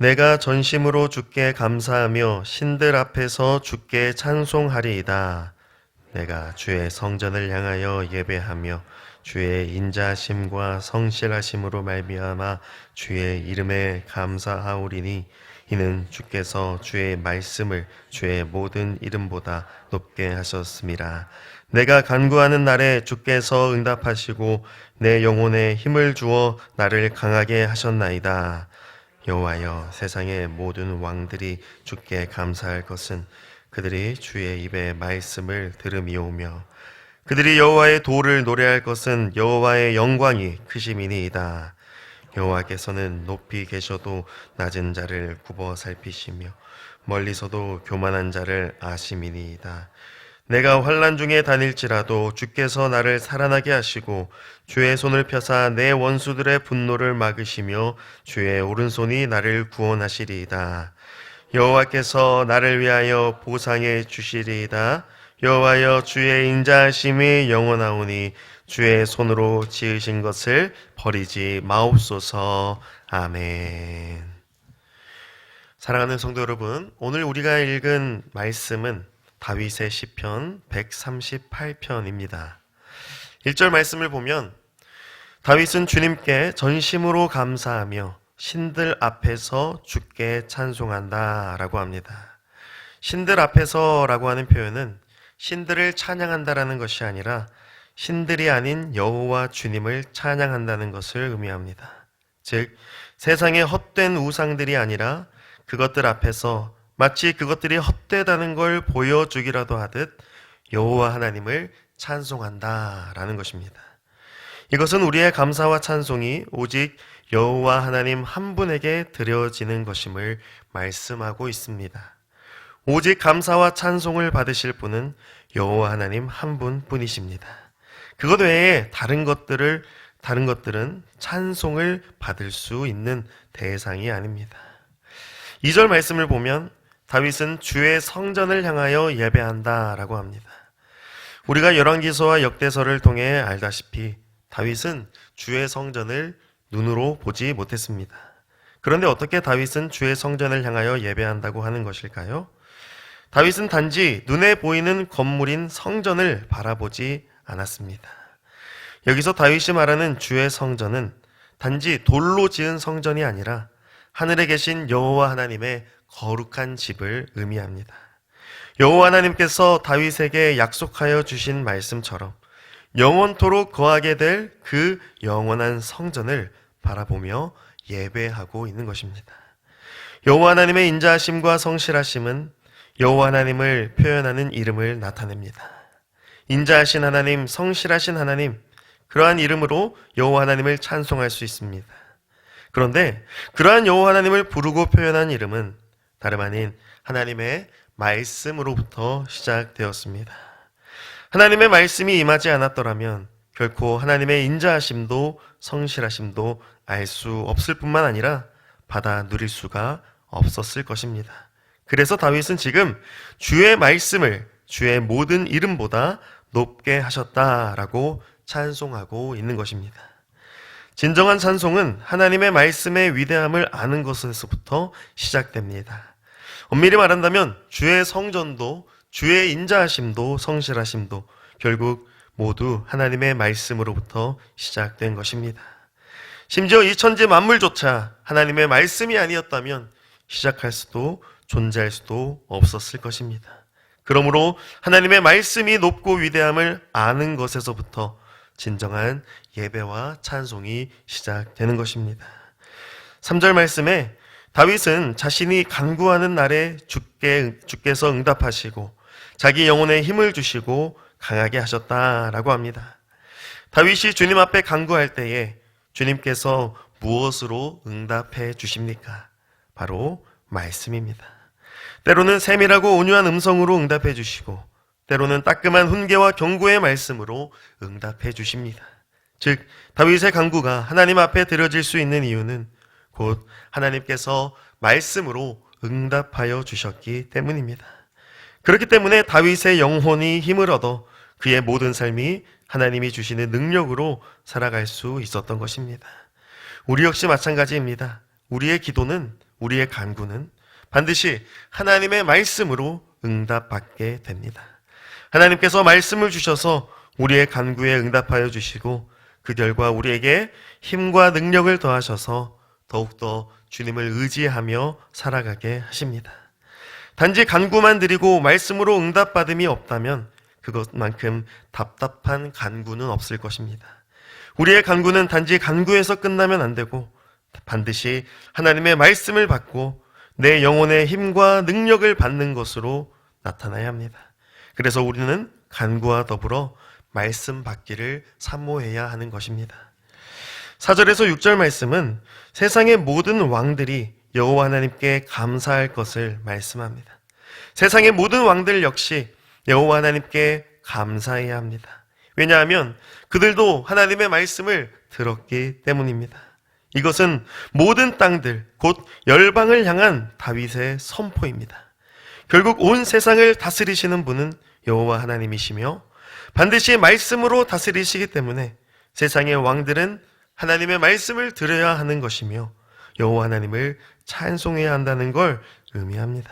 내가 전심으로 주께 감사하며 신들 앞에서 주께 찬송하리이다. 내가 주의 성전을 향하여 예배하며 주의 인자하심과 성실하심으로 말미암아 주의 이름에 감사하오리니 이는 주께서 주의 말씀을 주의 모든 이름보다 높게 하셨음이라. 내가 간구하는 날에 주께서 응답하시고 내 영혼에 힘을 주어 나를 강하게 하셨나이다. 여호와여, 세상의 모든 왕들이 주께 감사할 것은 그들이 주의 입의 말씀을 들음이오며 그들이 여호와의 도를 노래할 것은 여호와의 영광이 크심이니이다. 여호와께서는 높이 계셔도 낮은 자를 굽어 살피시며 멀리서도 교만한 자를 아심이니이다. 내가 환난 중에 다닐지라도 주께서 나를 살아나게 하시고 주의 손을 펴사 내 원수들의 분노를 막으시며 주의 오른손이 나를 구원하시리이다. 여호와께서 나를 위하여 보상해 주시리이다. 여호와여, 주의 인자하심이 영원하오니 주의 손으로 지으신 것을 버리지 마옵소서. 아멘. 사랑하는 성도 여러분, 오늘 우리가 읽은 말씀은 다윗의 시편 138편입니다. 1절 말씀을 보면 다윗은 주님께 전심으로 감사하며 신들 앞에서 주께 찬송한다 라고 합니다. 신들 앞에서 라고 하는 표현은 신들을 찬양한다라는 것이 아니라 신들이 아닌 여호와 주님을 찬양한다는 것을 의미합니다. 즉, 세상의 헛된 우상들이 아니라 그것들 앞에서 마치 그것들이 헛되다는 걸 보여주기라도 하듯 여호와 하나님을 찬송한다라는 것입니다. 이것은 우리의 감사와 찬송이 오직 여호와 하나님 한 분에게 드려지는 것임을 말씀하고 있습니다. 오직 감사와 찬송을 받으실 분은 여호와 하나님 한 분뿐이십니다. 그것 외에 다른 것들은 찬송을 받을 수 있는 대상이 아닙니다. 2절 말씀을 보면 다윗은 주의 성전을 향하여 예배한다라고 합니다. 우리가 열왕기서와 역대서를 통해 알다시피 다윗은 주의 성전을 눈으로 보지 못했습니다. 그런데 어떻게 다윗은 주의 성전을 향하여 예배한다고 하는 것일까요? 다윗은 단지 눈에 보이는 건물인 성전을 바라보지 않았습니다. 여기서 다윗이 말하는 주의 성전은 단지 돌로 지은 성전이 아니라 하늘에 계신 여호와 하나님의 거룩한 집을 의미합니다. 여호와 하나님께서 다윗에게 약속하여 주신 말씀처럼 영원토록 거하게 될 그 영원한 성전을 바라보며 예배하고 있는 것입니다. 여호와 하나님의 인자하심과 성실하심은 여호와 하나님을 표현하는 이름을 나타냅니다. 인자하신 하나님, 성실하신 하나님, 그러한 이름으로 여호와 하나님을 찬송할 수 있습니다. 그런데 그러한 여호와 하나님을 부르고 표현한 이름은 다름 아닌 하나님의 말씀으로부터 시작되었습니다. 하나님의 말씀이 임하지 않았더라면 결코 하나님의 인자하심도 성실하심도 알 수 없을 뿐만 아니라 받아 누릴 수가 없었을 것입니다. 그래서 다윗은 지금 주의 말씀을 주의 모든 이름보다 높게 하셨다라고 찬송하고 있는 것입니다. 진정한 찬송은 하나님의 말씀의 위대함을 아는 것에서부터 시작됩니다. 엄밀히 말한다면 주의 성전도 주의 인자하심도 성실하심도 결국 모두 하나님의 말씀으로부터 시작된 것입니다. 심지어 이 천지 만물조차 하나님의 말씀이 아니었다면 시작할 수도 존재할 수도 없었을 것입니다. 그러므로 하나님의 말씀이 높고 위대함을 아는 것에서부터 진정한 예배와 찬송이 시작되는 것입니다. 3절 말씀에 다윗은 자신이 간구하는 날에 주께서 응답하시고 자기 영혼에 힘을 주시고 강하게 하셨다라고 합니다. 다윗이 주님 앞에 간구할 때에 주님께서 무엇으로 응답해 주십니까? 바로 말씀입니다. 때로는 세밀하고 온유한 음성으로 응답해 주시고 때로는 따끔한 훈계와 경고의 말씀으로 응답해 주십니다. 즉 다윗의 간구가 하나님 앞에 드려질 수 있는 이유는 곧 하나님께서 말씀으로 응답하여 주셨기 때문입니다. 그렇기 때문에 다윗의 영혼이 힘을 얻어 그의 모든 삶이 하나님이 주시는 능력으로 살아갈 수 있었던 것입니다. 우리 역시 마찬가지입니다. 우리의 기도는 우리의 간구는 반드시 하나님의 말씀으로 응답받게 됩니다. 하나님께서 말씀을 주셔서 우리의 간구에 응답하여 주시고 그 결과 우리에게 힘과 능력을 더하셔서 더욱더 주님을 의지하며 살아가게 하십니다. 단지 간구만 드리고 말씀으로 응답받음이 없다면 그것만큼 답답한 간구는 없을 것입니다. 우리의 간구는 단지 간구에서 끝나면 안 되고 반드시 하나님의 말씀을 받고 내 영혼의 힘과 능력을 받는 것으로 나타나야 합니다. 그래서 우리는 간구와 더불어 말씀 받기를 사모해야 하는 것입니다. 4절에서 6절 말씀은 세상의 모든 왕들이 여호와 하나님께 감사할 것을 말씀합니다. 세상의 모든 왕들 역시 여호와 하나님께 감사해야 합니다. 왜냐하면 그들도 하나님의 말씀을 들었기 때문입니다. 이것은 모든 땅들, 곧 열방을 향한 다윗의 선포입니다. 결국 온 세상을 다스리시는 분은 여호와 하나님이시며 반드시 말씀으로 다스리시기 때문에 세상의 왕들은 하나님의 말씀을 들어야 하는 것이며 여호와 하나님을 찬송해야 한다는 걸 의미합니다.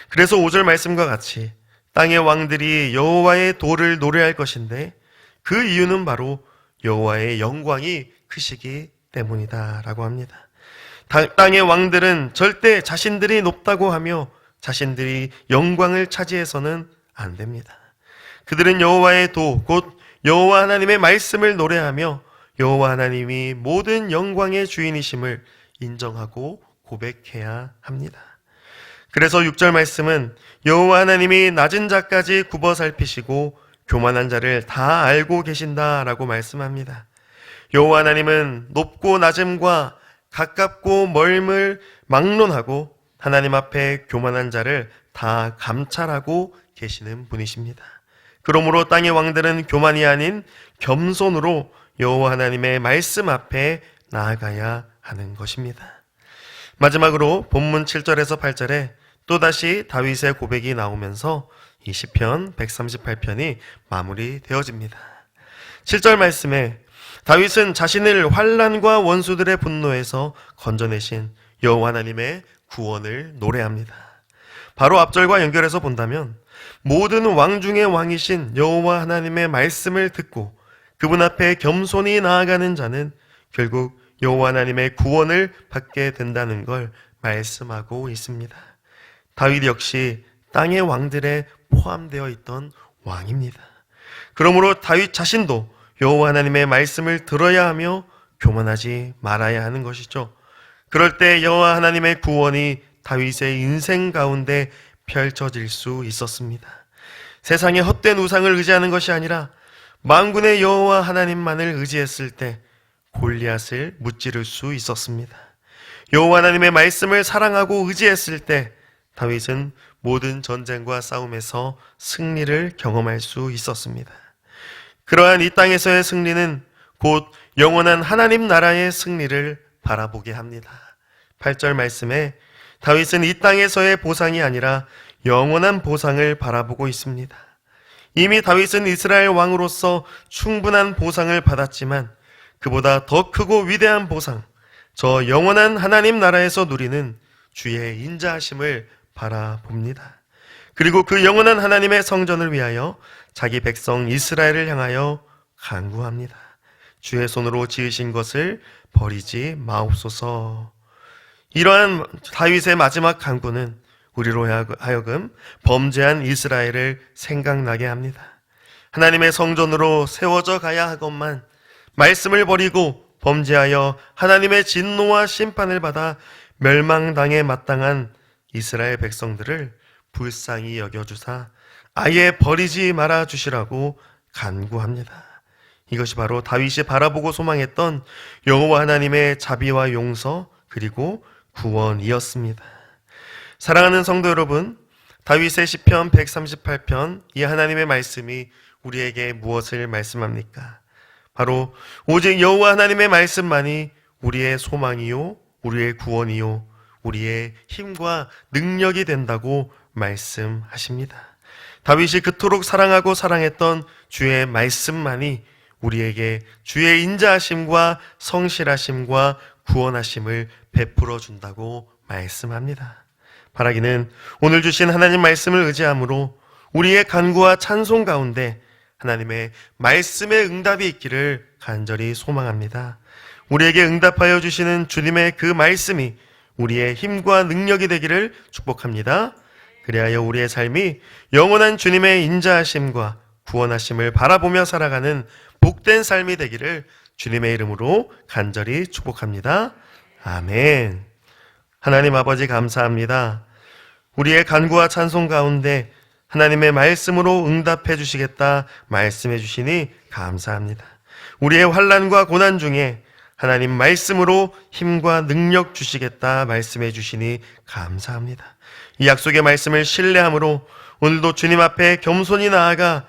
그래서 5절 말씀과 같이 땅의 왕들이 여호와의 도를 노래할 것인데 그 이유는 바로 여호와의 영광이 크시기 때문이다 라고 합니다. 땅의 왕들은 절대 자신들이 높다고 하며 자신들이 영광을 차지해서는 안 됩니다. 그들은 여호와의 도, 곧 여호와 하나님의 말씀을 노래하며 여호와 하나님이 모든 영광의 주인이심을 인정하고 고백해야 합니다. 그래서 6절 말씀은 여호와 하나님이 낮은 자까지 굽어 살피시고 교만한 자를 다 알고 계신다라고 말씀합니다. 여호와 하나님은 높고 낮음과 가깝고 멀음을 막론하고 하나님 앞에 교만한 자를 다 감찰하고 계시는 분이십니다. 그러므로 땅의 왕들은 교만이 아닌 겸손으로 여호와 하나님의 말씀 앞에 나아가야 하는 것입니다. 마지막으로 본문 7절에서 8절에 또다시 다윗의 고백이 나오면서 이 시편 138편이 마무리되어집니다. 7절 말씀에 다윗은 자신을 환난과 원수들의 분노에서 건져내신 여호와 하나님의 구원을 노래합니다. 바로 앞절과 연결해서 본다면 모든 왕 중의 왕이신 여호와 하나님의 말씀을 듣고 그분 앞에 겸손히 나아가는 자는 결국 여호와 하나님의 구원을 받게 된다는 걸 말씀하고 있습니다. 다윗 역시 땅의 왕들에 포함되어 있던 왕입니다. 그러므로 다윗 자신도 여호와 하나님의 말씀을 들어야 하며 교만하지 말아야 하는 것이죠. 그럴 때 여호와 하나님의 구원이 다윗의 인생 가운데 펼쳐질 수 있었습니다. 세상의 헛된 우상을 의지하는 것이 아니라 만군의 여호와 하나님만을 의지했을 때 골리앗을 무찌를 수 있었습니다. 여호와 하나님의 말씀을 사랑하고 의지했을 때 다윗은 모든 전쟁과 싸움에서 승리를 경험할 수 있었습니다. 그러한 이 땅에서의 승리는 곧 영원한 하나님 나라의 승리를 바라보게 합니다. 8절 말씀에 다윗은 이 땅에서의 보상이 아니라 영원한 보상을 바라보고 있습니다. 이미 다윗은 이스라엘 왕으로서 충분한 보상을 받았지만 그보다 더 크고 위대한 보상, 저 영원한 하나님 나라에서 누리는 주의 인자하심을 바라봅니다. 그리고 그 영원한 하나님의 성전을 위하여 자기 백성 이스라엘을 향하여 간구합니다. 주의 손으로 지으신 것을 버리지 마옵소서. 이러한 다윗의 마지막 간구는 우리로 하여금 범죄한 이스라엘을 생각나게 합니다. 하나님의 성전으로 세워져 가야 하건만 말씀을 버리고 범죄하여 하나님의 진노와 심판을 받아 멸망당에 마땅한 이스라엘 백성들을 불쌍히 여겨주사 아예 버리지 말아 주시라고 간구합니다. 이것이 바로 다윗이 바라보고 소망했던 여호와 하나님의 자비와 용서 그리고 구원이었습니다. 사랑하는 성도 여러분, 다윗의 시편 138편 이 하나님의 말씀이 우리에게 무엇을 말씀합니까? 바로 오직 여호와 하나님의 말씀만이 우리의 소망이요 우리의 구원이요 우리의 힘과 능력이 된다고 말씀하십니다. 다윗이 그토록 사랑하고 사랑했던 주의 말씀만이 우리에게 주의 인자하심과 성실하심과 구원하심을 베풀어 준다고 말씀합니다. 바라기는 오늘 주신 하나님 말씀을 의지함으로 우리의 간구와 찬송 가운데 하나님의 말씀의 응답이 있기를 간절히 소망합니다. 우리에게 응답하여 주시는 주님의 그 말씀이 우리의 힘과 능력이 되기를 축복합니다. 그리하여 우리의 삶이 영원한 주님의 인자하심과 구원하심을 바라보며 살아가는 복된 삶이 되기를 주님의 이름으로 간절히 축복합니다. 아멘. 하나님 아버지 감사합니다. 우리의 간구와 찬송 가운데 하나님의 말씀으로 응답해 주시겠다 말씀해 주시니 감사합니다. 우리의 환난과 고난 중에 하나님 말씀으로 힘과 능력 주시겠다 말씀해 주시니 감사합니다. 이 약속의 말씀을 신뢰함으로 오늘도 주님 앞에 겸손히 나아가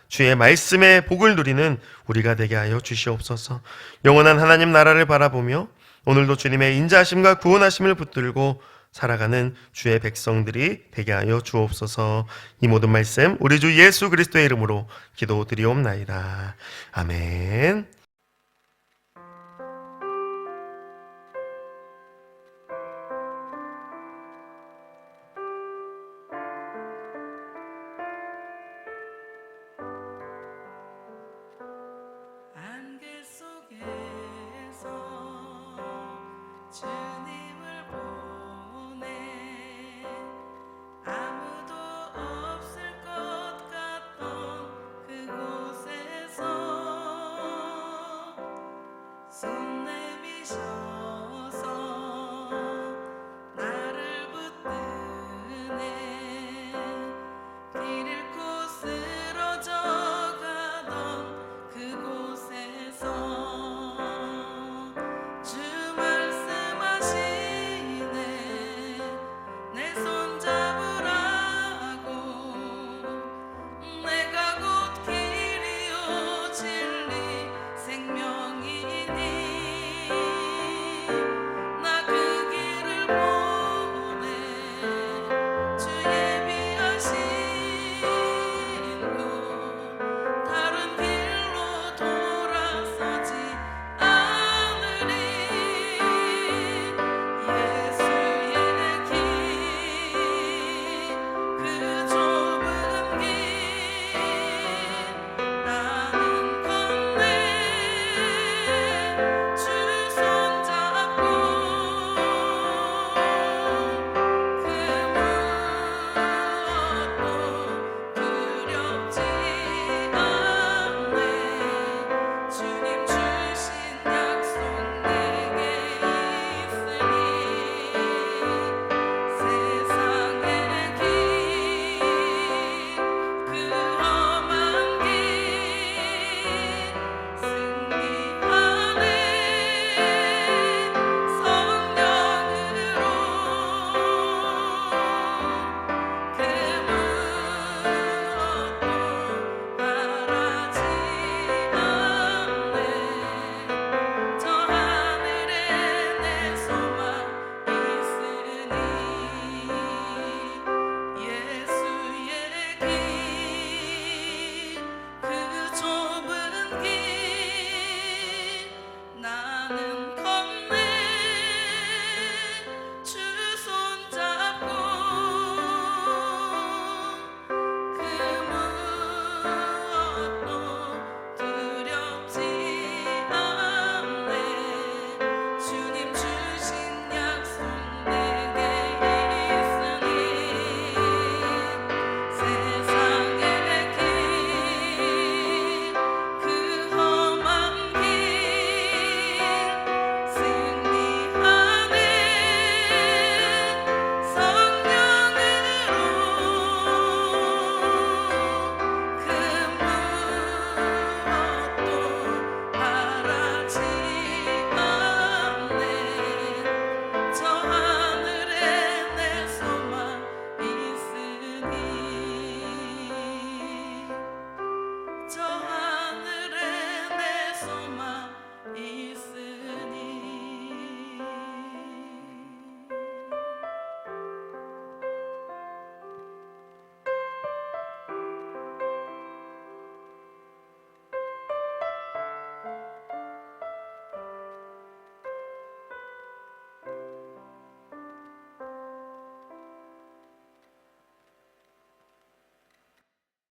주의 말씀의 복을 누리는 우리가 되게 하여 주시옵소서. 영원한 하나님 나라를 바라보며 오늘도 주님의 인자하심과 구원하심을 붙들고 살아가는 주의 백성들이 되게 하여 주옵소서. 이 모든 말씀 우리 주 예수 그리스도의 이름으로 기도드리옵나이다. 아멘.